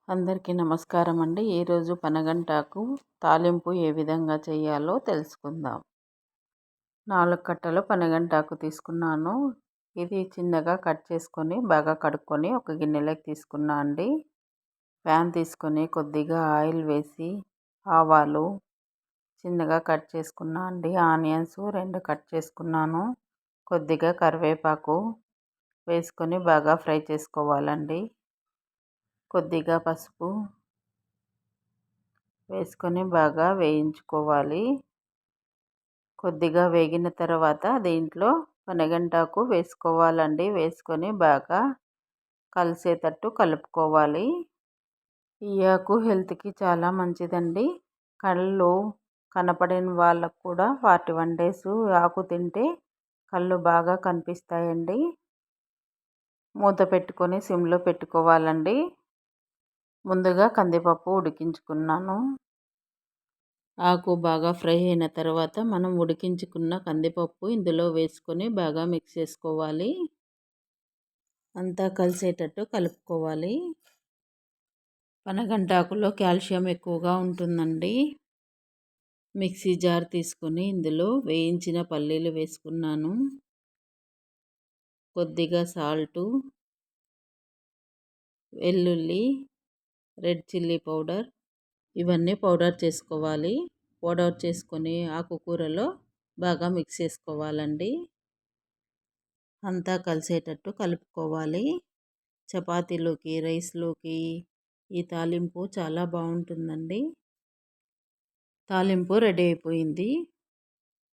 అందరికీ నమస్కారం అండి. ఈరోజు పనగంటాకు తాలింపు ఏ విధంగా చేయాలో తెలుసుకుందాం. 4 కట్టలు పనగంటాకు తీసుకున్నాను. ఇది చిన్నగా కట్ చేసుకొని బాగా కడుక్కొని ఒక గిన్నెలోకి తీసుకున్నా అండి. ప్యాన్ తీసుకొని కొద్దిగా ఆయిల్ వేసి ఆవాలు చిన్నగా కట్ చేసుకున్నా అండి. ఆనియన్స్ 2 కట్ చేసుకున్నాను. కొద్దిగా కరివేపాకు వేసుకొని బాగా ఫ్రై చేసుకోవాలండి. కొద్దిగా పసుపు వేసుకొని బాగా వేయించుకోవాలి. కొద్దిగా వేగిన తర్వాత దీంట్లో పనగంటాకు వేసుకోవాలండి. వేసుకొని బాగా కలిసేటట్టు కలుపుకోవాలి. ఈ ఆకు హెల్త్కి చాలా మంచిదండి. కళ్ళు కనపడని వాళ్ళకు కూడా 41 డేస్ ఆకు తింటే కళ్ళు బాగా కనిపిస్తాయండి. మూత పెట్టుకొని సిమ్లో పెట్టుకోవాలండి. ముందుగా కందిపప్పు ఉడికించుకున్నాను. ఆకు బాగా ఫ్రై అయిన తర్వాత మనం ఉడికించుకున్న కందిపప్పు ఇందులో వేసుకొని బాగా మిక్స్ చేసుకోవాలి. అంతా కలిసేటట్టు కలుపుకోవాలి. పనగంటాకులో కాల్షియం ఎక్కువగా ఉంటుందండి. మిక్సీ జార్ తీసుకొని ఇందులో వేయించిన పల్లీలు వేసుకున్నాను. కొద్దిగా సాల్టు, వెల్లుల్లి, రెడ్ చిల్లీ పౌడర్ ఇవన్నీ పౌడర్ చేసుకోవాలి. పౌడర్ చేసుకొని ఆకుకూరలో బాగా మిక్స్ చేసుకోవాలండి. అంతా కలిసేటట్టు కలుపుకోవాలి. చపాతీలోకి రైస్లోకి ఈ తాలింపు చాలా బాగుంటుందండి. తాలింపు రెడీ అయిపోయింది.